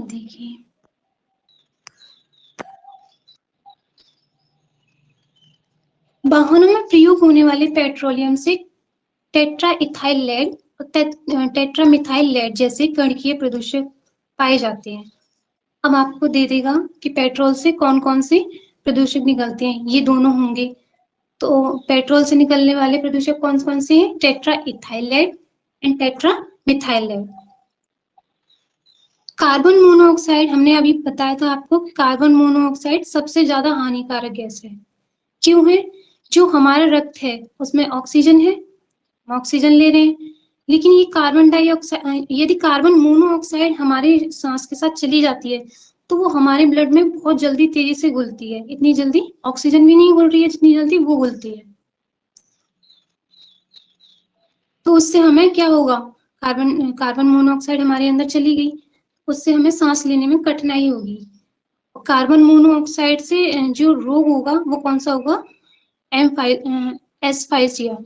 देखिए, वाहनों में प्रयोग होने वाले पेट्रोलियम से टेट्रा इथाइल लेड और टेट्रा मिथाइल लेड जैसे कणकीय प्रदूषक पाए जाते हैं। अब आपको दे देगा कि पेट्रोल से कौन कौन से प्रदूषक निकलते हैं, ये दोनों होंगे। तो पेट्रोल से निकलने वाले प्रदूषक कौन कौन से हैं? Tetra ethyl lead and tetra methyl lead. Carbon monoxide, हमने अभी बताया था आपको कि कार्बन मोनोऑक्साइड सबसे ज्यादा हानिकारक गैस है। क्यों है? जो हमारा रक्त है उसमें ऑक्सीजन है, हम ऑक्सीजन ले रहे हैं, लेकिन ये कार्बन डाइऑक्साइड, यदि कार्बन मोनोऑक्साइड हमारे सांस के साथ चली जाती है तो वो हमारे ब्लड में बहुत जल्दी तेजी से घुलती है। इतनी जल्दी ऑक्सीजन भी नहीं घुल रही है जितनी जल्दी वो घुलती है। तो उससे हमें क्या होगा? कार्बन मोनोऑक्साइड हमारे अंदर चली गई, उससे हमें सांस लेने में कठिनाई होगी। कार्बन मोनोऑक्साइड से जो रोग होगा वो कौन सा होगा? एस्फाइसिया,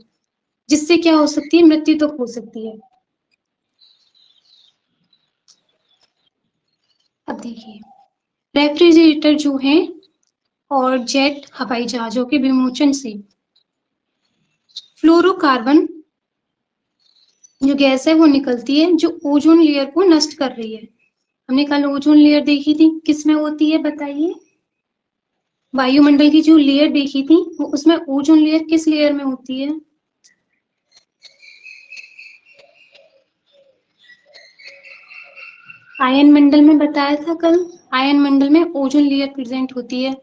जिससे क्या हो सकती है? मृत्यु तक हो सकती है। अब देखिए, रेफ्रिजरेटर जो है और जेट हवाई जहाजों के विमोचन से फ्लोरोकार्बन जो गैस है वो निकलती है, जो ओजोन लेयर को नष्ट कर रही है। हमने कल ओजोन लेयर देखी थी, किसमें होती है बताइए? वायुमंडल की जो लेयर देखी थी वो, उसमें ओजोन लेयर किस लेयर में होती है? आयन मंडल में बताया था कल, आयन मंडल में ओजोन लेयर प्रेजेंट होती है।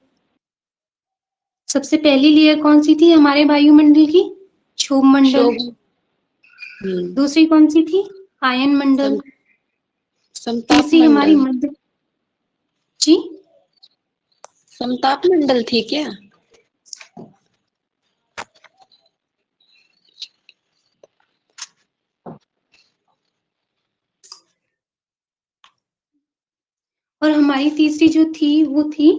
सबसे पहली लेयर कौन सी थी हमारे वायुमंडल की? क्षोभ मंडल। दूसरी कौन सी थी? आयन मंडल। तीसरी हमारी मध्य, जी समताप मंडल थी क्या? और हमारी तीसरी जो थी वो थी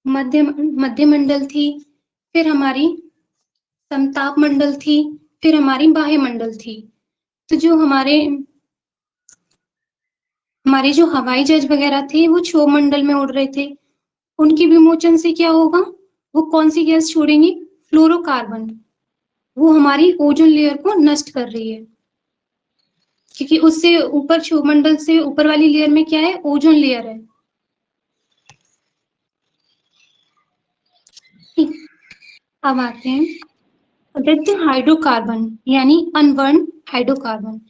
मध्य मंडल थी, फिर हमारी समताप मंडल थी, फिर हमारी बाह्य मंडल थी। तो जो हमारे जो हवाई जहाज वगैरह थे वो क्षोभ मंडल में उड़ रहे थे, उनके विमोचन से क्या होगा? वो कौन सी गैस छोड़ेंगे? फ्लोरोकार्बन। वो हमारी ओजोन लेयर को नष्ट कर रही है, क्योंकि उससे ऊपर क्षोभ मंडल से ऊपर वाली लेयर में क्या है? ओजोन लेयर है। अब आते हैं अवैध हाइड्रोकार्बन, यानी अनबर्न हाइड्रोकार्बन।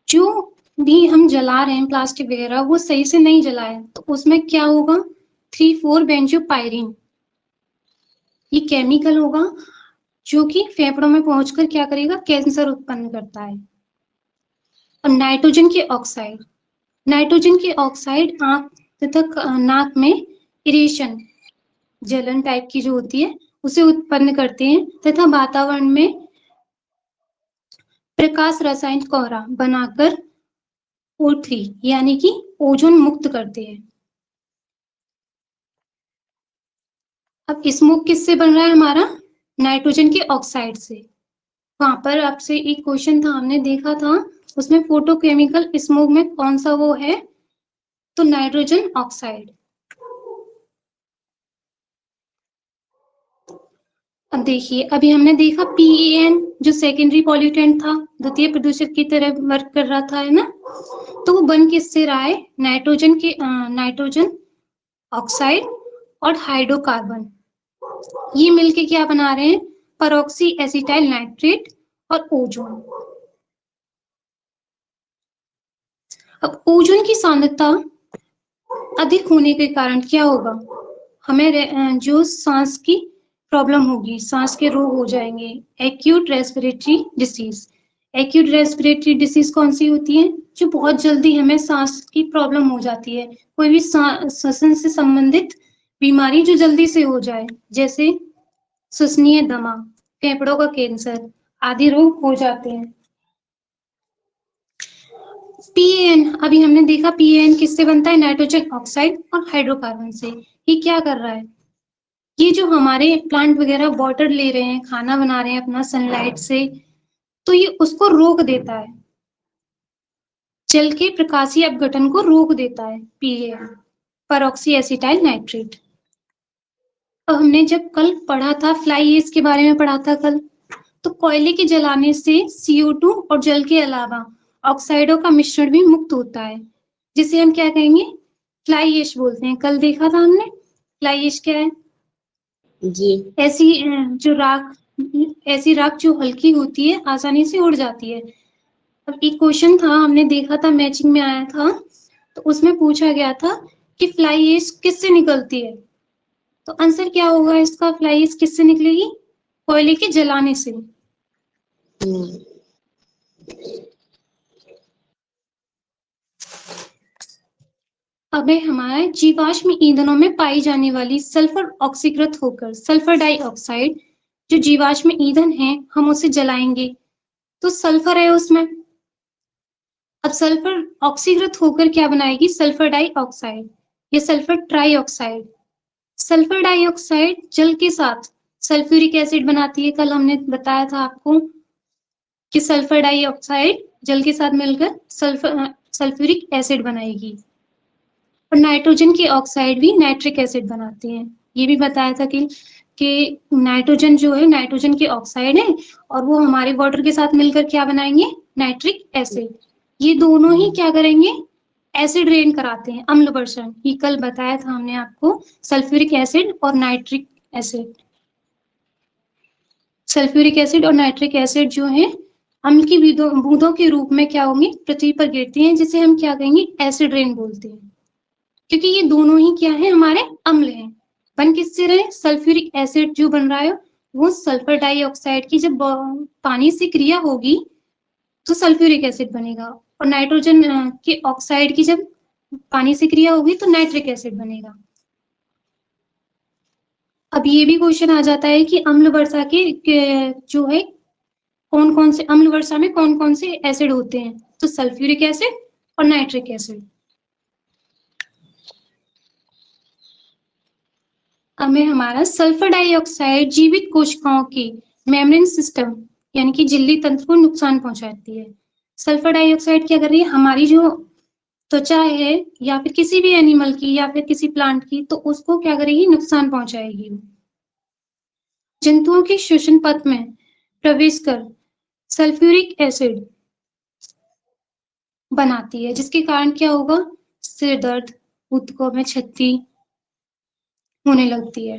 जो भी हम जला रहे हैं प्लास्टिक वगैरह, वो सही से नहीं जलाए तो उसमें क्या होगा? 3,4 बेंजोपायरीन, ये केमिकल होगा जो कि फेफड़ों में पहुंचकर क्या करेगा? कैंसर उत्पन्न करता है। और नाइट्रोजन के ऑक्साइड, नाइट्रोजन के ऑक्साइड आंख तथा नाक में इरेशन, जलन टाइप की जो होती है उसे उत्पन्न करते हैं, तथा वातावरण में प्रकाश रसायन कोहरा बनाकर O3 यानी कि ओजोन मुक्त करते हैं। अब स्मोक किससे बन रहा है हमारा? नाइट्रोजन के ऑक्साइड से। वहां पर आपसे एक क्वेश्चन था, हमने देखा था उसमें फोटोकेमिकल स्मोक में कौन सा वो है? तो नाइट्रोजन ऑक्साइड। अब देखिए, अभी हमने देखा PAN जो सेकेंडरी पॉल्यूटेंट था, द्वितीय प्रदूषक की तरह वर्क कर रहा था, है ना? तो वो बन किससे रहा है? नाइट्रोजन ऑक्साइड और हाइड्रोकार्बन, ये मिलके क्या बना रहे हैं? परऑक्सी एसिटाइल नाइट्रेट और ओजोन। अब ओजोन की सांद्रता अधिक होने के कारण क्या होगा? हमें जो सांस की प्रॉब्लम होगी, सांस के रोग हो जाएंगे। Acute respiratory disease, acute respiratory disease कौन सी होती है? जो बहुत जल्दी हमें सांस की प्रॉब्लम हो जाती है, कोई भी श्वसन से संबंधित बीमारी जो जल्दी से हो जाए, जैसे श्वसनीय दमा, फेफड़ों का कैंसर आदि रोग हो जाते हैं। PAN, अभी हमने देखा PAN किससे बनता है? नाइट्रोजन ऑक्साइड और हाइड्रोकार्बन से। ये क्या कर रहा है? ये जो हमारे प्लांट वगैरह वाटर ले रहे हैं, खाना बना रहे हैं अपना सनलाइट से, तो ये उसको रोक देता है। जल के प्रकाशीय अपघटन को रोक देता है, PAN, परऑक्सी एसिटाइल नाइट्रेट। अब हमने जब कल पढ़ा था फ्लाई ऐश के बारे में पढ़ा था कल, तो कोयले के जलाने से CO2 और जल के अलावा ऑक्साइडों का मिश्रण भी मुक्त होता है, जिसे हम क्या कहेंगे, फ्लाई ऐश बोलते हैं। कल देखा था हमने फ्लाई ऐश क्या है जी। ऐसी राख जो हल्की होती है, आसानी से उड़ जाती है। अब एक क्वेश्चन था, हमने देखा था, मैचिंग में आया था, तो उसमें पूछा गया था कि फ्लाई ऐश किससे निकलती है। तो आंसर क्या होगा इसका, फ्लाई ऐश किससे निकलेगी, कोयले के जलाने से। अब है हमारा जीवाश्म ईंधनों में पाई जाने वाली सल्फर ऑक्सीकृत होकर सल्फर डाइऑक्साइड, जो जीवाश्म ईंधन है हम उसे जलाएंगे तो सल्फर है उसमें। अब सल्फर ऑक्सीकृत होकर क्या बनाएगी, सल्फर डाइऑक्साइड या सल्फर ट्राइऑक्साइड। सल्फर डाइऑक्साइड जल के साथ सल्फ्यूरिक एसिड बनाती है। कल हमने बताया था आपको कि सल्फर डाइऑक्साइड जल के साथ मिलकर सल्फ्यूरिक एसिड बनाएगी। और नाइट्रोजन की ऑक्साइड भी नाइट्रिक एसिड बनाती है। ये भी बताया था कि नाइट्रोजन जो है, नाइट्रोजन की ऑक्साइड है और वो हमारे वाटर के साथ मिलकर क्या बनाएंगे, नाइट्रिक एसिड। ये दोनों ही क्या करेंगे, एसिड रेन कराते हैं, अम्ल वर्षण। ये कल बताया था हमने आपको, सल्फ्यूरिक एसिड और नाइट्रिक एसिड। सल्फ्यूरिक एसिड और नाइट्रिक एसिड जो है अम्ल की बूंदों के रूप में क्या होंगे, पृथ्वी पर गिरती हैं, जिसे हम क्या कहेंगे, एसिड रेन बोलते हैं। क्योंकि ये दोनों ही क्या है, हमारे अम्ल हैं। बन किससे रहे, सल्फ्यूरिक एसिड जो बन रहा है वो सल्फर डाइऑक्साइड की जब पानी से क्रिया होगी तो सल्फ्यूरिक एसिड बनेगा, और नाइट्रोजन के ऑक्साइड की जब पानी से क्रिया होगी तो नाइट्रिक एसिड बनेगा। अब ये भी क्वेश्चन आ जाता है कि अम्ल वर्षा के जो है कौन कौन से, अम्ल वर्षा में कौन कौन से एसिड होते हैं, तो सल्फ्यूरिक एसिड और नाइट्रिक एसिड। अब है हमारा सल्फर डाइऑक्साइड जीवित कोशिकाओं की मेम्ब्रेन सिस्टम यानी कि झिल्ली तंत्र को नुकसान पहुंचाती है। सल्फर डाइऑक्साइड क्या कर रही है, हमारी जो त्वचा है या फिर किसी भी एनिमल की या फिर किसी प्लांट की, तो उसको क्या करेगी, नुकसान पहुंचाएगी। जंतुओं के श्वसन पथ में प्रवेश कर सल्फ्यूरिक एसिड बनाती है, जिसके कारण क्या होगा, सिर दर्द, ऊतकों में क्षति होने लगती है।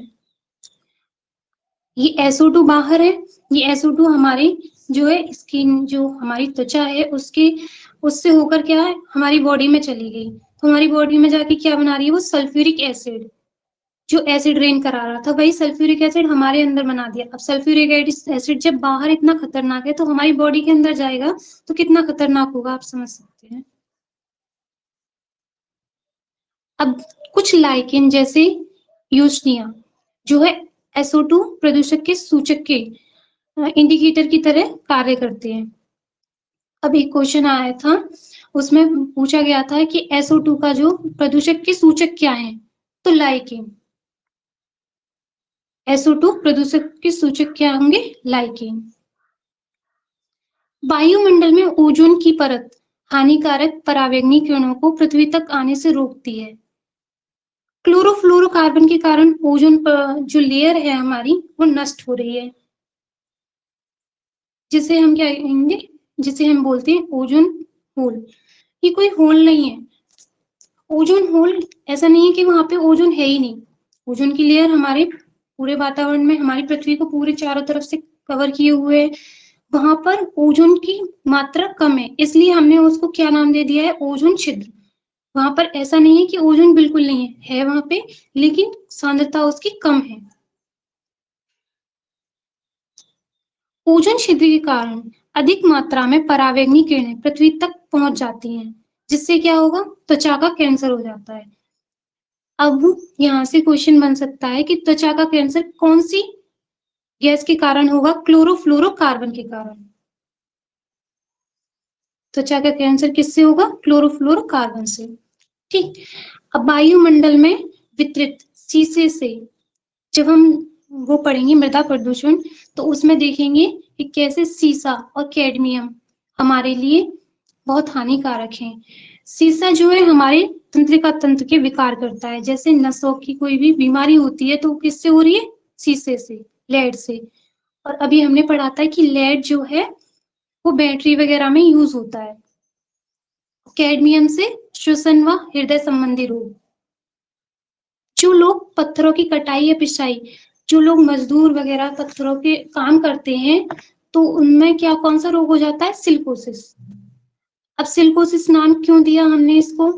ये SO2 बाहर है, ये SO2 हमारी जो है स्किन, जो हमारी त्वचा है उससे होकर क्या है, हमारी बॉडी में चली गई, तो हमारी बॉडी में जाके क्या बना रही है, वो सल्फ्यूरिक एसिड, जो एसिड रेन करा रहा था वही सल्फ्यूरिक एसिड हमारे अंदर बना दिया। अब सल्फ्यूरिक एसिड जब बाहर इतना खतरनाक है तो हमारी बॉडी के अंदर जाएगा तो कितना खतरनाक होगा, आप समझ सकते हैं। अब कुछ लाइकेन जैसे यूस्निया जो है SO2 प्रदूषक के सूचक के इंडिकेटर की तरह कार्य करते हैं। अब एक क्वेश्चन आया था, उसमें पूछा गया था कि SO2 का जो प्रदूषक के सूचक क्या है, तो लाइकेन। SO2 प्रदूषक के सूचक क्या होंगे, लाइकेन। वायुमंडल में ओजोन की परत हानिकारक परावैंगनी किरणों को पृथ्वी तक आने से रोकती है। क्लोरोफ्लोरोकार्बन के कारण ओजोन पर जो लेयर है हमारी वो नष्ट हो रही है, जिसे हम क्या कहेंगे, जिसे हम बोलते हैं ओजोन होल। ये कोई होल नहीं है, ओजोन होल ऐसा नहीं है कि वहां पे ओजोन है ही नहीं। ओजोन की लेयर हमारे पूरे वातावरण में, हमारी पृथ्वी को पूरे चारों तरफ से कवर किए हुए है, वहां पर ओजोन की मात्रा कम है, इसलिए हमने उसको क्या नाम दे दिया है, ओजोन छिद्र। वहां पर ऐसा नहीं है कि ओजोन बिल्कुल नहीं है वहां पे, लेकिन सांद्रता उसकी कम है। ओजोन छिद्र के कारण अधिक मात्रा में परावैंगनी किरणें पृथ्वी तक पहुंच जाती हैं, जिससे क्या होगा, त्वचा का कैंसर हो जाता है। अब यहाँ से क्वेश्चन बन सकता है कि त्वचा का कैंसर कौन सी गैस के कारण होगा, क्लोरोफ्लोरोकार्बन के कारण। त्वचा का कैंसर किससे होगा, क्लोरोफ्लोरोकार्बन से। ठीक। अब वायुमंडल में वितरित शीशे से जब हम वो पढ़ेंगे मृदा प्रदूषण, तो उसमें देखेंगे कि कैसे सीसा और कैडमियम हमारे लिए बहुत हानिकारक हैं। शीशा जो है हमारे तंत्रिका तंत्र के विकार करता है, जैसे नसों की कोई भी बीमारी होती है तो किससे हो रही है? शीशे से, लेड से। और अभी हमने पढ़ा था कि लेड जो है वो बैटरी वगैरह में यूज होता है। कैडमियम से श्वसन व हृदय संबंधी रोग। जो लोग पत्थरों की कटाई या पिसाई, जो लोग मजदूर वगैरह पत्थरों के काम करते हैं, तो उनमें क्या कौन सा रोग हो जाता है? सिलिकोसिस। अब सिलिकोसिस नाम क्यों दिया हमने इसको?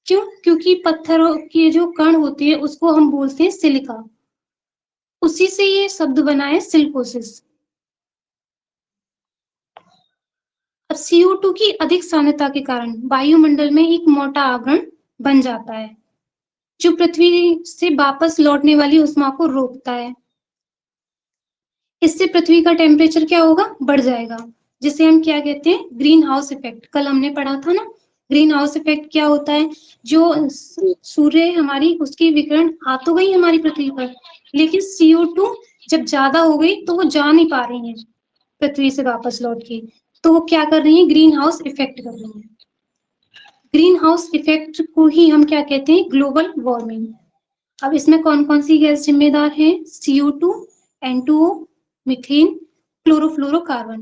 क्यों? क्योंकि पत्थरों के जो कण होते हैं उसको हम बोलते हैं सिलिका, उसी से ये शब्द बना है सिलिकोसिस। अब CO2 की अधिक सांद्रता के कारण वायुमंडल में एक मोटा आवरण बन जाता है, जो पृथ्वी से वापस लौटने वाली ऊष्मा को रोकता है। इससे पृथ्वी का टेम्परेचर क्या होगा? बढ़ जाएगा, जिसे हम क्या कहते हैं? Green house effect. कल हमने पढ़ा था ना, ग्रीन हाउस इफेक्ट क्या होता है? जो सूर्य हमारी उसकी विकिरण आ तो गई हमारी पृथ्वी पर, लेकिन CO2 जब ज्यादा हो गई तो वो जा नहीं पा रही है पृथ्वी से वापस लौट के, तो वो क्या कर रही है? ग्रीन हाउस इफेक्ट कर रही है। ग्रीन हाउस इफेक्ट को ही हम क्या कहते हैं? Global warming. अब इसमें कौन कौन सी गैस जिम्मेदार है? CO2, N2O, methane, chlorofluorocarbon,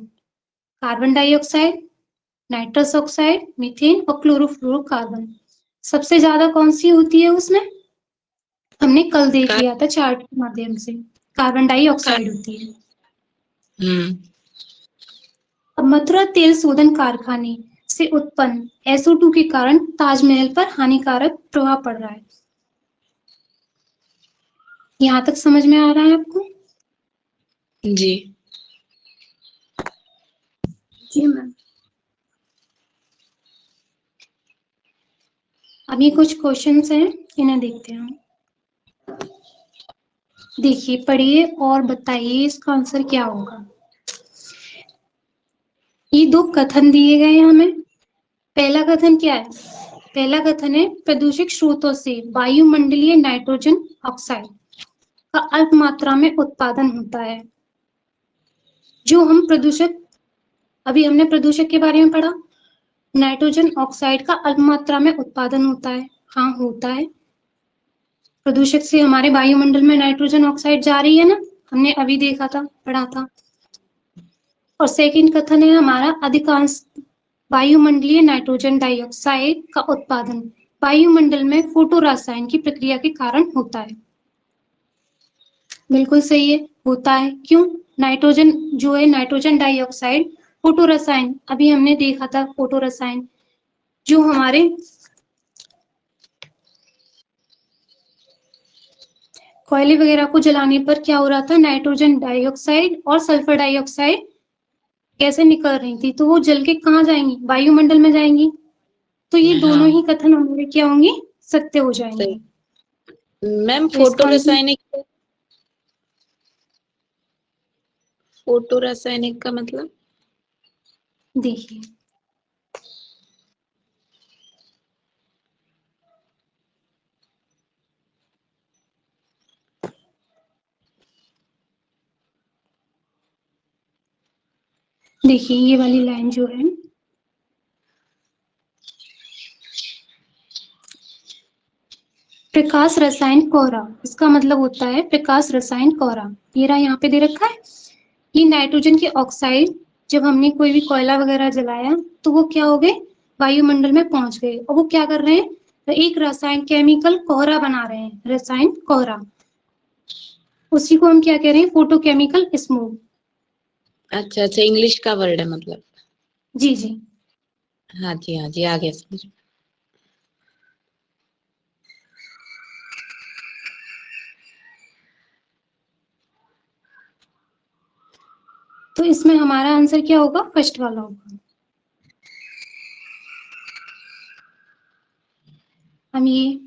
carbon dioxide, nitrous oxide, methane और क्लोरोफ्लोरोकार्बन। सबसे ज्यादा कौन सी होती है उसमें? हमने कल देख लिया था चार्ट के माध्यम से, कार्बन डाइऑक्साइड होती है। अब मथुरा तेल शोधन कारखाने से उत्पन्न SO2 के कारण ताजमहल पर हानिकारक प्रभाव पड़ रहा है। यहाँ तक समझ में आ रहा है आपको? जी जी मैम। अब ये कुछ क्वेश्चंस हैं, इन्हें देखते हैं हम। देखिए, पढ़िए और बताइए इसका आंसर क्या होगा। ये दो कथन दिए गए हैं हमें। पहला कथन क्या है? पहला कथन है प्रदूषक स्रोतों से वायुमंडलीय नाइट्रोजन ऑक्साइड का अल्प मात्रा में उत्पादन होता है। जो हम प्रदूषक, अभी हमने प्रदूषक के बारे में पढ़ा, नाइट्रोजन ऑक्साइड का अल्प मात्रा में उत्पादन होता है। हाँ, होता है। प्रदूषक से हमारे वायुमंडल में नाइट्रोजन ऑक्साइड जा रही है ना, हमने अभी देखा था, पढ़ा था। और सेकंड कथन है हमारा अधिकांश वायुमंडलीय नाइट्रोजन डाइऑक्साइड का उत्पादन वायुमंडल में फोटो रसायन की प्रक्रिया के कारण होता है। बिल्कुल सही है, होता है। क्यों? नाइट्रोजन जो है, नाइट्रोजन डाइऑक्साइड फोटो रसायन, अभी हमने देखा था फोटो रसायन, जो हमारे कोयले वगैरह को जलाने पर क्या हो रहा था? नाइट्रोजन डाइऑक्साइड और सल्फर डाइऑक्साइड कैसे निकल रही थी, तो वो जल के कहाँ जाएंगी? वायुमंडल में जाएंगी। तो ये दोनों ही कथन हमारे क्या होंगे? सत्य हो जाएंगे। मैम, तो इसका फोटो रासायनिक का मतलब? देखिए, देखिए ये वाली लाइन जो है, प्रकाश रसायन कोहरा, इसका मतलब होता है प्रकाश रसायन कोहरा। ये रहा यहाँ पे दे रखा है। ये नाइट्रोजन के ऑक्साइड जब हमने कोई भी कोयला वगैरह जलाया तो वो क्या हो गए? वायुमंडल में पहुंच गए, और वो क्या कर रहे हैं? तो एक रसायन केमिकल कोहरा बना रहे हैं, रसायन कोहरा। उसी को हम क्या कह रहे हैं? Photochemical smoke. अच्छा अच्छा, इंग्लिश का वर्ड है मतलब। जी जी। हाँ जी, आ गया समझ। तो इसमें हमारा आंसर क्या होगा? फर्स्ट वाला होगा। हम ये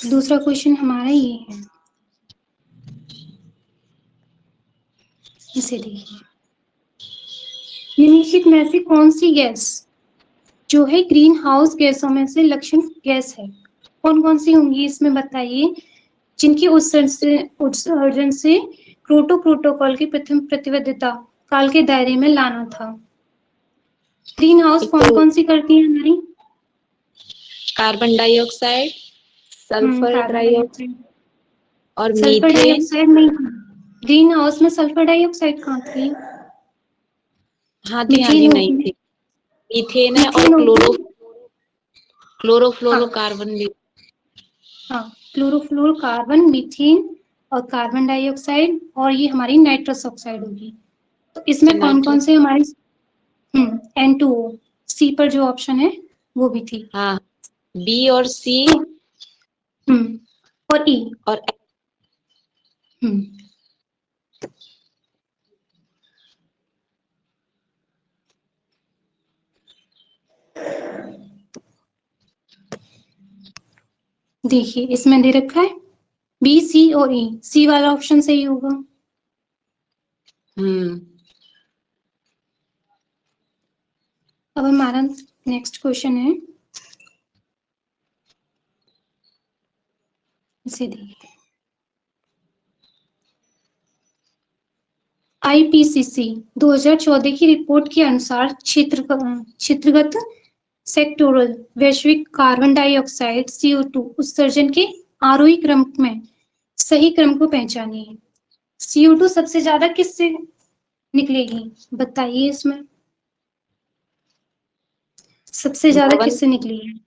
दूसरा क्वेश्चन हमारा ये है, इसे देखिए, निम्नलिखित में से कौन सी गैस जो है ग्रीन हाउस गैसों में से लक्षण गैस है? कौन कौन सी होंगी इसमें बताइए, जिनकी उत्सर्जन से क्योटो प्रोटोकॉल की प्रथम प्रतिबद्धता काल के दायरे में लाना था। ग्रीन हाउस एक कौन तो कौन सी करती है हमारी? Carbon dioxide, sulphur carbon dioxide dioxide. और सल्फर मीथेन। डाइऑक्साइड नहीं थी, ग्रीन हाउस में सल्फर डाइऑक्साइड कहाँ थी? हाँ जी मीथेन नहीं होगी। थी। मीथेन है और मीथेन होगी। हाँ क्लोरोफ्लोरोकार्बन भी। हाँ, क्लोरोफ्लोरोकार्बन, मीथेन और कार्बन डाइऑक्साइड, और ये हमारी नाइट्रस ऑक्साइड होगी। तो इसमें कौन कौन नाइट्रस। से हमारी N2O, सी पर जो ऑप्शन है वो भी थी। हाँ, बी और सी तो और ई। और हम्म देखिए इसमें दे रखा है बी, सी और ई, सी वाला ऑप्शन सही होगा। हम्म अब हमारा नेक्स्ट क्वेश्चन है, इसे देखिए, IPCC 2014 की रिपोर्ट के अनुसार क्षेत्रगत सेक्टोरल वैश्विक कार्बन डाइऑक्साइड CO2 उत्सर्जन के आरोही क्रम में सही क्रम को पहचानिए। CO2 सबसे ज्यादा किससे निकलेगी बताइए, इसमें सबसे ज्यादा भवन। किससे निकलेगी?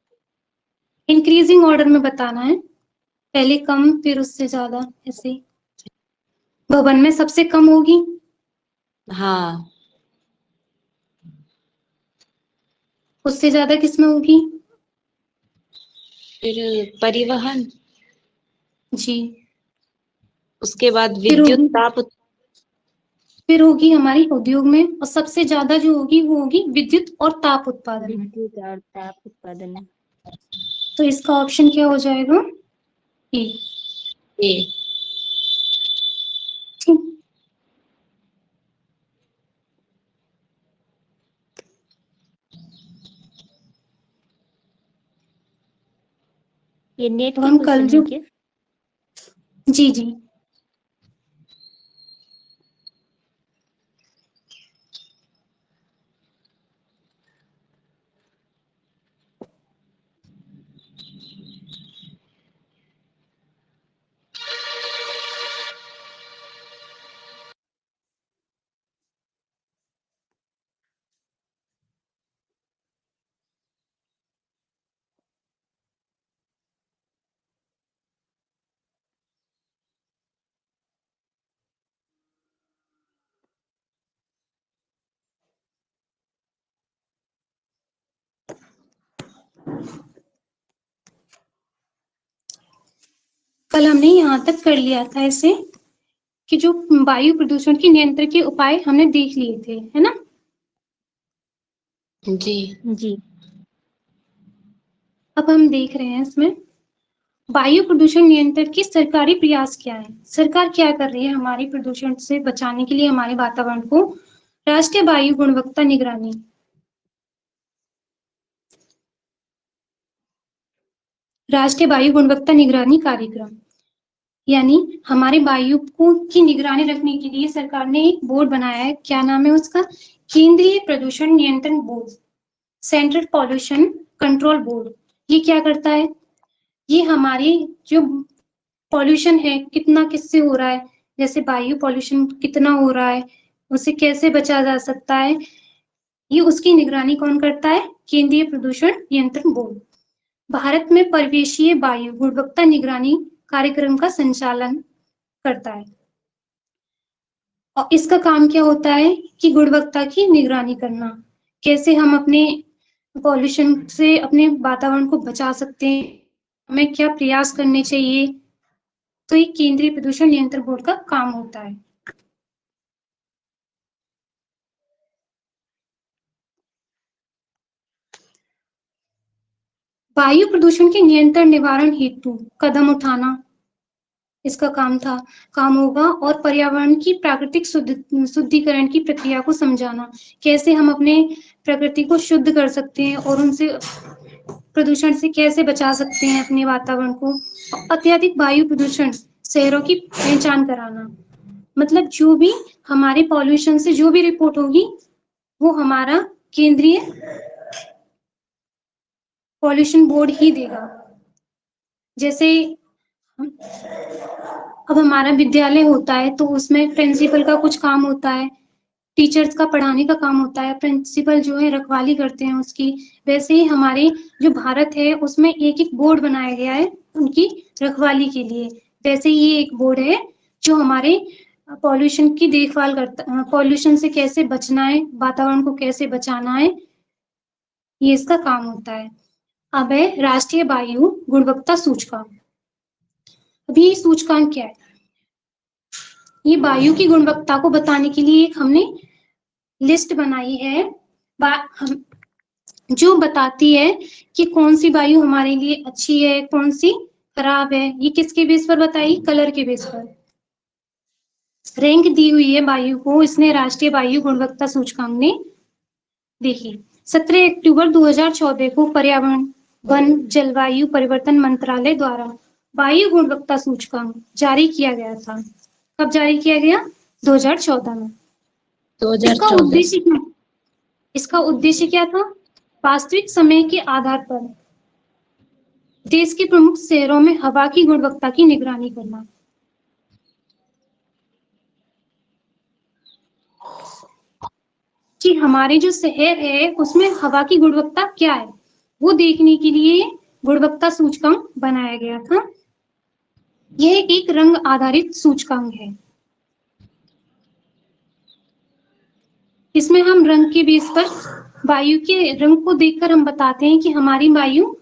इंक्रीजिंग ऑर्डर में बताना है, पहले कम फिर उससे ज्यादा, ऐसे। भवन में सबसे कम होगी। हाँ, उससे ज्यादा किसमें होगी? फिर परिवहन, जी। उसके बाद फिर विद्युत होगी, ताप फिर होगी हमारी उद्योग में, और सबसे ज्यादा जो होगी वो होगी विद्युत और ताप उत्पादन में। विद्युत और ताप उत्पादन में। तो इसका ऑप्शन क्या हो जाएगा? ए। ए। ठीक। ये नेट तो के हम कल क्वेश्चन है जो, क्या? जी जी, कल हमने यहाँ तक कर लिया था इसे, कि जो वायु प्रदूषण के नियंत्रण के उपाय हमने देख लिए थे, है ना। जी। जी। अब हम देख रहे हैं इसमें वायु प्रदूषण नियंत्रण के सरकारी प्रयास क्या है, सरकार क्या कर रही है हमारी प्रदूषण से बचाने के लिए हमारे वातावरण को। राष्ट्रीय वायु गुणवत्ता निगरानी, राष्ट्रीय वायु गुणवत्ता निगरानी कार्यक्रम, यानी हमारे वायु को की निगरानी रखने के लिए सरकार ने एक बोर्ड बनाया है। क्या नाम है उसका? केंद्रीय प्रदूषण नियंत्रण board, central pollution control board. ये क्या करता है? ये हमारी जो पॉल्यूशन है कितना किससे हो रहा है, जैसे वायु पॉल्यूशन कितना हो रहा है, उसे कैसे बचा जा सकता है, ये उसकी निगरानी कौन करता है? केंद्रीय प्रदूषण नियंत्रण बोर्ड। भारत में परिवेशीय वायु गुणवत्ता निगरानी कार्यक्रम का संचालन करता है, और इसका काम क्या होता है कि गुणवत्ता की निगरानी करना, कैसे हम अपने पॉल्यूशन से अपने वातावरण को बचा सकते हैं, हमें क्या प्रयास करने चाहिए। तो ये केंद्रीय प्रदूषण नियंत्रण बोर्ड का काम होता है। वायु प्रदूषण के नियंत्रण निवारण हेतु कदम उठाना, इसका काम होगा। और पर्यावरण की प्राकृतिक शुद्धिकरण की प्रक्रिया को समझाना, कैसे हम अपने प्रकृति को शुद्ध कर सकते हैं और उनसे प्रदूषण से कैसे बचा सकते हैं अपने वातावरण को। अत्यधिक वायु प्रदूषण, शहरों की पहचान कराना, मतलब जो भी हमारे पॉल्यूशन से जो भी रिपोर्ट होगी वो हमारा केंद्रीय पॉल्यूशन बोर्ड ही देगा। जैसे अब हमारा विद्यालय होता है तो उसमें प्रिंसिपल का कुछ काम होता है, टीचर्स का पढ़ाने का काम होता है, प्रिंसिपल जो है रखवाली करते हैं उसकी। वैसे ही हमारे जो भारत है उसमें एक एक बोर्ड बनाया गया है उनकी रखवाली के लिए। वैसे ही ये एक बोर्ड है जो हमारे पॉल्यूशन की देखभाल करता, पॉल्यूशन से कैसे बचना है, वातावरण को कैसे बचाना है, ये इसका काम होता है। अब है राष्ट्रीय वायु गुणवत्ता सूचकांक। अभी ये सूचकांक क्या है? ये वायु की गुणवत्ता को बताने के लिए एक हमने लिस्ट बनाई है जो बताती है कि कौन सी वायु हमारे लिए अच्छी है, कौन सी खराब है। ये किसके बेस पर बताई? कलर के बेस पर रैंक दी हुई है वायु को इसने, राष्ट्रीय वायु गुणवत्ता सूचकांक ने। देखिए 17 अक्टूबर 2014 को पर्यावरण वन जलवायु परिवर्तन मंत्रालय द्वारा वायु गुणवत्ता सूचकांक जारी किया गया था। कब जारी किया गया? 2014 में। इसका उद्देश्य क्या था? वास्तविक समय के आधार पर देश के प्रमुख शहरों में हवा की गुणवत्ता की निगरानी करना। कि हमारे जो शहर है उसमें हवा की गुणवत्ता क्या है वो देखने के लिए गुणवत्ता सूचकांक बनाया गया था। यह एक रंग आधारित सूचकांक है। इसमें हम रंग के बेस पर वायु के रंग को देखकर हम बताते हैं कि हमारी वायु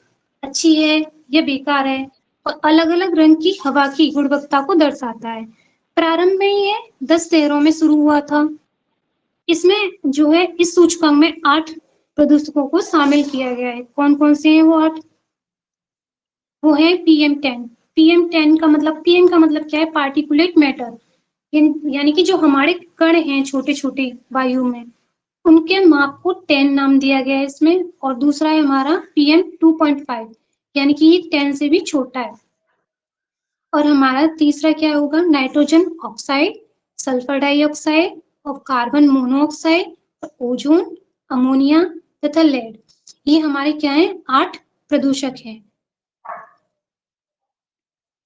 अच्छी है या बेकार है, और अलग अलग रंग की हवा की गुणवत्ता को दर्शाता है। प्रारंभ में ये 10 शहरों में शुरू हुआ था। इसमें जो है इस सूचकांक में 8 प्रदूषकों को शामिल किया गया है। कौन कौन से हैं वो 8? वो है PM10। PM10 का मतलब, PM का मतलब क्या है? पार्टिकुलेट मैटर, यानी कि जो हमारे कण हैं छोटे छोटे वायु में, उनके माप को 10 नाम दिया गया है इसमें। और दूसरा है हमारा PM2.5, यानी कि ये 10 से भी छोटा है। और हमारा तीसरा क्या होगा? नाइट्रोजन ऑक्साइड, सल्फर डाइऑक्साइड और कार्बन मोनोऑक्साइड, ओजोन, अमोनिया तथा लेड। ये हमारे क्या है? 8 प्रदूषक हैं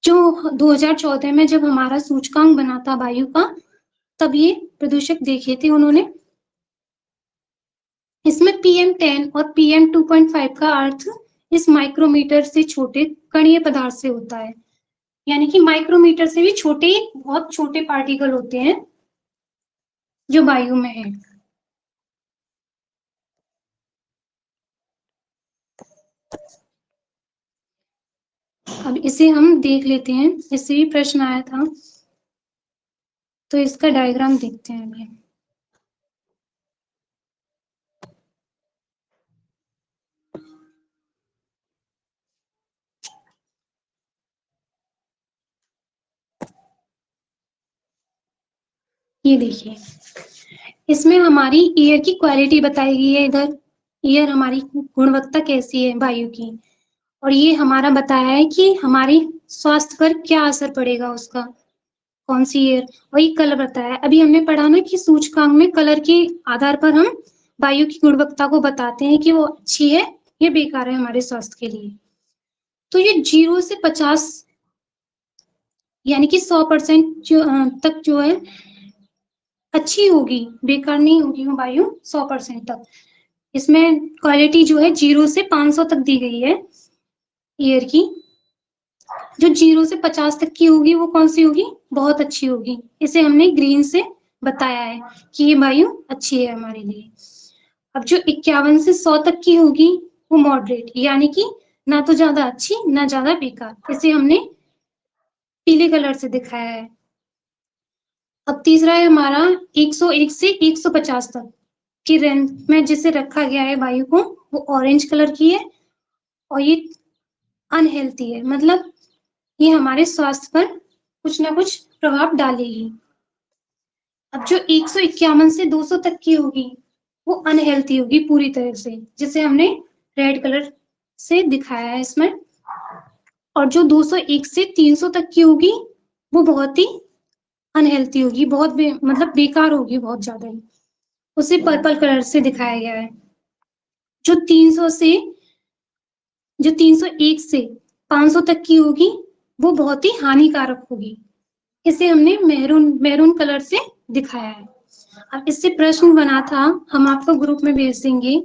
जो 2014 में जब हमारा सूचकांक बना था वायु का, तब ये प्रदूषक देखे थे उन्होंने। इसमें PM10 और PM2.5 का अर्थ इस माइक्रोमीटर से छोटे कणीय पदार्थ से होता है, यानी कि माइक्रोमीटर से भी छोटे, बहुत छोटे पार्टिकल होते हैं जो वायु में है। अब इसे हम देख लेते हैं, इससे भी प्रश्न आया था तो इसका डायग्राम देखते हैं अभी। ये देखिए, इसमें हमारी एयर की क्वालिटी बताई गई है। इधर एयर हमारी गुणवत्ता कैसी है वायु की, और ये हमारा बताया है कि हमारी स्वास्थ्य पर क्या असर पड़ेगा उसका, कौन सी एयर। और ये कलर बताया है। अभी हमने पढ़ा ना कि सूचकांक में कलर के आधार पर हम वायु की गुणवत्ता को बताते हैं कि वो अच्छी है या बेकार है हमारे स्वास्थ्य के लिए। तो ये 0 से 50 यानी कि 100% तक जो है अच्छी होगी, बेकार नहीं होगी वो वायु 100% तक। इसमें क्वालिटी जो है 0 से 500 तक दी गई है एयर की। जो 0 से 50 तक की होगी वो कौन सी होगी? बहुत अच्छी होगी। इसे हमने ग्रीन से बताया है कि ये वायु अच्छी है हमारे लिए। अब जो 51 से 100 तक की होगी वो मॉडरेट, यानी कि ना तो ज्यादा अच्छी ना ज्यादा बेकार। इसे हमने पीले कलर से दिखाया है। अब तीसरा है हमारा 101 से 150 तक की रेंज में जिसे रखा गया है वायु को, वो ऑरेंज कलर की है और ये अनहेल्थी है, मतलब ये हमारे स्वास्थ्य पर कुछ ना कुछ प्रभाव डालेगी। अब जो 151 से 200 तक की होगी वो अनहेल्थी होगी पूरी तरह से, जिसे हमने रेड कलर से दिखाया है इसमें। और जो 201 से 300 तक की होगी वो बहुत ही अनहेल्थी होगी, बहुत मतलब बेकार होगी बहुत ज्यादा ही, उसे पर्पल कलर से दिखाया गया है। जो 301 से 500 तक की होगी वो बहुत ही हानिकारक होगी, इसे हमने मैरून कलर से दिखाया है। अब इससे प्रश्न बना था, हम आपको ग्रुप में भेज देंगे,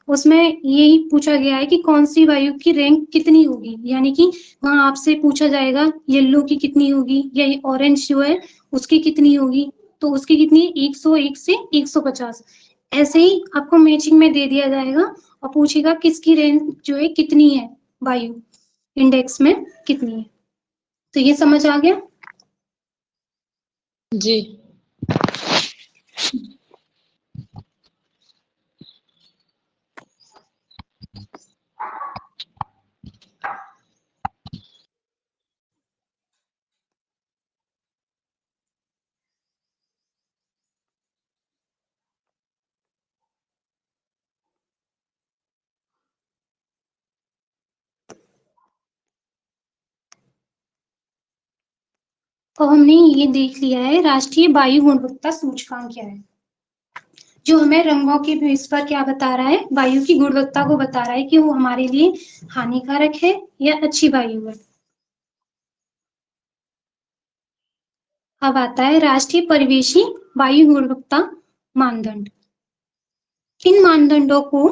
उसमें यही पूछा गया है कि कौन सी वायु की रैंक कितनी होगी, यानी कि वहां आपसे पूछा जाएगा येलो की कितनी होगी या ऑरेंज जो है उसकी कितनी होगी, तो उसकी कितनी है 101 से 150। ऐसे ही आपको मैचिंग में दे दिया जाएगा और पूछेगा किसकी रैंक जो है कितनी है, वायु इंडेक्स में कितनी है। तो ये समझ आ गया? जी। तो हमने ये देख लिया है राष्ट्रीय वायु गुणवत्ता सूचकांक क्या है, जो हमें रंगों के बेस पर क्या बता रहा है, वायु की गुणवत्ता को बता रहा है कि वो हमारे लिए हानिकारक है या अच्छी वायु है। अब आता है राष्ट्रीय परिवेशी वायु गुणवत्ता मानदंड। इन मानदंडों को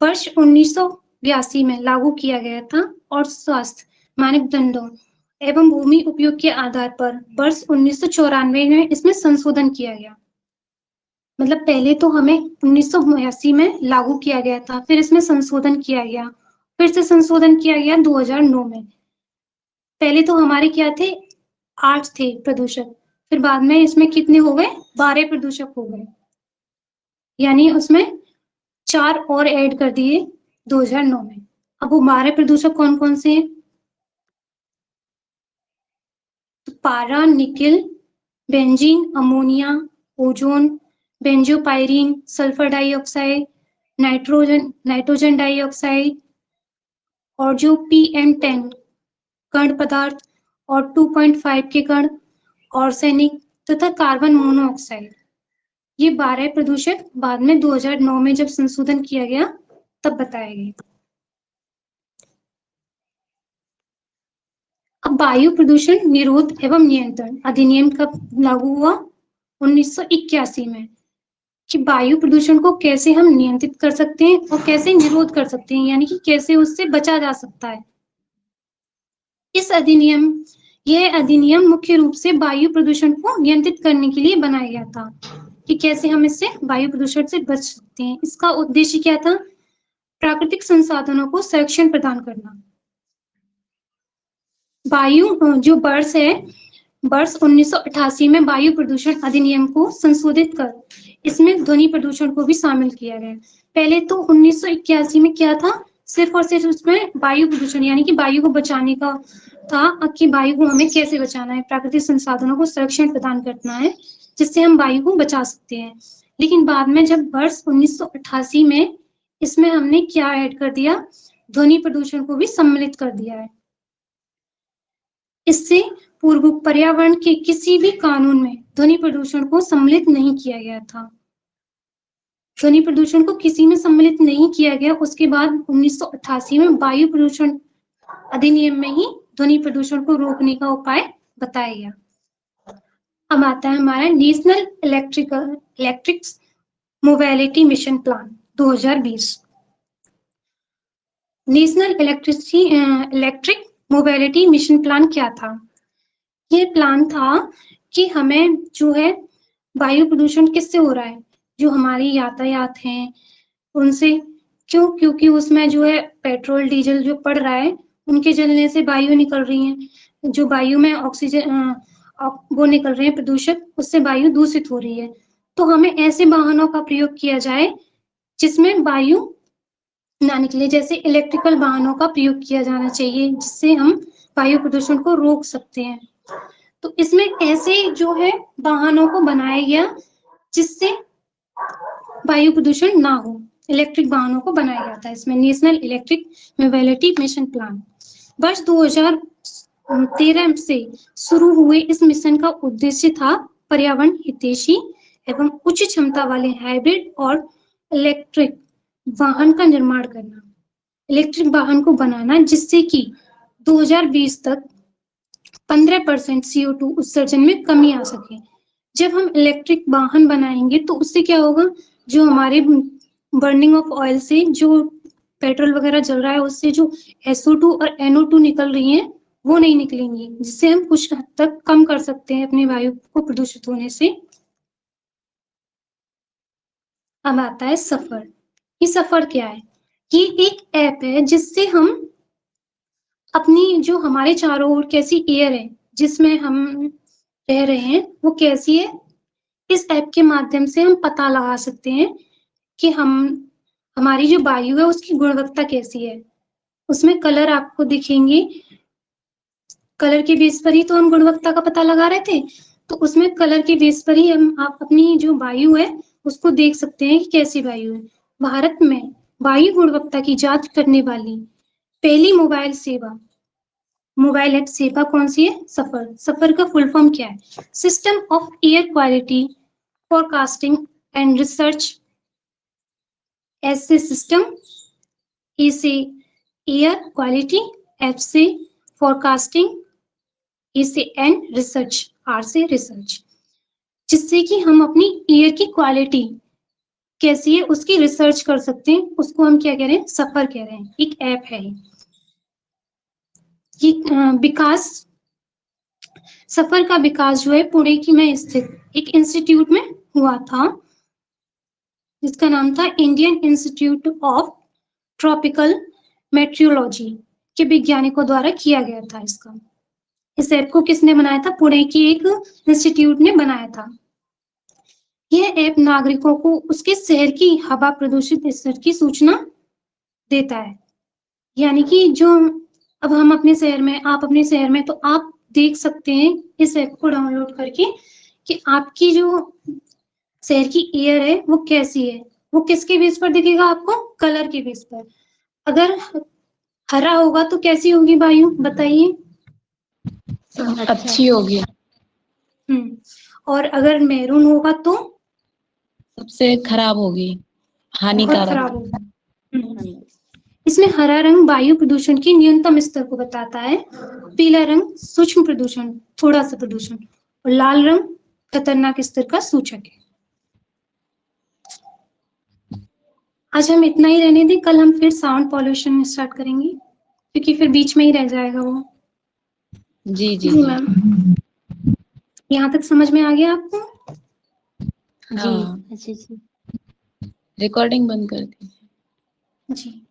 वर्ष 1982 में लागू किया गया था और स्वास्थ्य मानदंडों एवं भूमि उपयोग के आधार पर वर्ष 1994 में इसमें संशोधन किया गया। मतलब पहले तो हमें 1982 में लागू किया गया था, फिर इसमें संशोधन किया गया, फिर से संशोधन किया गया 2009 में। पहले तो हमारे क्या थे, 8 थे प्रदूषक, फिर बाद में इसमें कितने हो गए, 12 प्रदूषक हो गए, यानी उसमें 4 और ऐड कर दिए 2009 में। अब वो 12 प्रदूषक कौन कौन से हैं? तो पारा, nickel, benzene, ammonia, ozone, benzopyrene, sulphur dioxide, nitrogen dioxide, और जो PM10 कण पदार्थ और 2.5 के कण, आर्सेनिक तथा कार्बन मोनोऑक्साइड, ये 12 प्रदूषक बाद में 2009 में जब संशोधन किया गया तब बताए गए। अब वायु प्रदूषण निरोध एवं नियंत्रण अधिनियम कब लागू हुआ? 1981 में, कि वायु प्रदूषण को कैसे हम नियंत्रित कर सकते हैं और कैसे निरोध कर सकते हैं, यानी कि कैसे उससे बचा जा सकता है। यह अधिनियम मुख्य रूप से वायु प्रदूषण को नियंत्रित करने के लिए बनाया गया था, कि कैसे हम इससे वायु प्रदूषण से बच सकते हैं। इसका उद्देश्य क्या था? प्राकृतिक संसाधनों को संरक्षण प्रदान करना। वायु जो वर्ष है, वर्ष 1988 में वायु प्रदूषण अधिनियम को संशोधित कर इसमें ध्वनि प्रदूषण को भी शामिल किया गया। पहले तो 1981 में क्या था, सिर्फ और सिर्फ उसमें वायु प्रदूषण यानी कि वायु को बचाने का था, कि वायु को हमें कैसे बचाना है, प्राकृतिक संसाधनों को संरक्षण प्रदान करना है जिससे हम वायु को बचा सकते हैं। लेकिन बाद में जब वर्ष 1988 में इसमें हमने क्या ऐड कर दिया, ध्वनि प्रदूषण को भी सम्मिलित कर दिया है। इससे पूर्व पर्यावरण के किसी भी कानून में ध्वनि प्रदूषण को सम्मिलित नहीं किया गया था। ध्वनि प्रदूषण को किसी में सम्मिलित नहीं किया गया। उसके बाद 1988 में वायु प्रदूषण अधिनियम में ही ध्वनि प्रदूषण को रोकने का उपाय बताया गया। अब आता है हमारा national electric mobility mission plan 2020। National electric mobility mission plan क्या था? ये प्लान था कि हमें जो है वायु प्रदूषण किससे हो रहा है, जो हमारी यातायात हैं उनसे। क्यों? क्योंकि उसमें जो है पेट्रोल डीजल जो पड़ रहा है उनके जलने से वायु निकल रही है, जो वायु में ऑक्सीजन वो निकल रहे हैं प्रदूषक, उससे वायु दूषित हो रही है। तो हमें ऐसे वाहनों का प्रयोग किया जाए जिसमें वायु ना निकले, जैसे इलेक्ट्रिकल वाहनों का प्रयोग किया जाना चाहिए, जिससे हम वायु प्रदूषण को रोक सकते हैं। तो इसमें ऐसे जो है वाहनों को बनाया गया जिससे वायु प्रदूषण ना हो, इलेक्ट्रिक वाहनों को बनाया जाता है इसमें। National electric mobility mission plan वर्ष 2013 से शुरू हुए इस मिशन का उद्देश्य था पर्यावरण हितैषी एवं उच्च क्षमता वाले हाइब्रिड और इलेक्ट्रिक वाहन का निर्माण करना, इलेक्ट्रिक वाहन को बनाना जिससे कि 2020 तक 15% CO2 उत्सर्जन में कमी आ सके। जब हम इलेक्ट्रिक वाहन बनाएंगे तो उससे क्या होगा, जो हमारे बर्निंग ऑफ ऑयल से जो पेट्रोल वगैरह जल रहा है उससे जो SO2 और NO2 निकल रही हैं वो नहीं निकलेंगी, जिससे हम कुछ हद तक कम कर सकते हैं अपनी वायु को प्रदूषित होने से। अब आता है सफर। ये सफर क्या है? ये एक ऐप है जिससे हम अपनी जो हमारे चारों ओर कैसी एयर है जिसमें हम रह रहे हैं वो कैसी है, इस ऐप के माध्यम से हम पता लगा सकते हैं कि हमारी जो वायु है उसकी गुणवत्ता कैसी है। उसमें कलर आपको दिखेंगे, कलर के बेस पर ही तो हम गुणवत्ता का पता लगा रहे थे, तो उसमें कलर के बेस पर ही आप अपनी जो वायु है उसको देख सकते हैं कि कैसी वायु है। भारत में वायु गुणवत्ता की जांच करने वाली पहली मोबाइल ऐप सेवा कौन सी है? सफर। सफर का फुल फॉर्म क्या है? System of air quality forecasting and research. S से सिस्टम, ए से एयर क्वालिटी, एफ से फोरकास्टिंग, ए से एंड, रिसर्च, आर से रिसर्च, जिससे कि हम अपनी एयर की क्वालिटी कैसी है उसकी रिसर्च कर सकते हैं। उसको हम क्या कह रहे हैं? सफर कह रहे हैं। एक ऐप है ये विकास, सफर का विकास जो है पुणे की में स्थित एक इंस्टीट्यूट में हुआ था जिसका नाम था Indian institute of tropical metrology के वैज्ञानिकों द्वारा किया गया था। इस ऐप को किसने बनाया था? पुणे की एक इंस्टीट्यूट ने बनाया था। यह ऐप नागरिकों को उसके शहर की हवा प्रदूषित स्तर की सूचना देता है। यानी कि जो अब हम अपने शहर में, आप अपने शहर में, तो आप देख सकते हैं इस ऐप को डाउनलोड करके कि आपकी जो शहर की एयर है वो कैसी है। वो किसके बेस पर दिखेगा आपको? कलर के बेस पर। अगर हरा होगा तो कैसी होगी वायु, बताइए? अच्छी होगी। और अगर मैरून होगा तो सबसे खराब होगी, बहुत हानिकारक। खराब होगी। इसमें हरा रंग वायु प्रदूषण की न्यूनतम स्तर को बताता है, पीला रंग सूक्ष्म प्रदूषण, थोड़ा सा प्रदूषण, और लाल रंग खतरनाक स्तर का सूचक है। आज हम इतना ही रहने दें, कल हम फिर साउंड पॉल्यूशन स्टार्ट करेंगे क्योंकि फिर बीच में ही रह जाएगा वो। जी जी जी मैम, यहाँ तक समझ में आ गया आपको? जी। हाँ, अच्छी। रिकॉर्डिंग बंद कर दी। जी।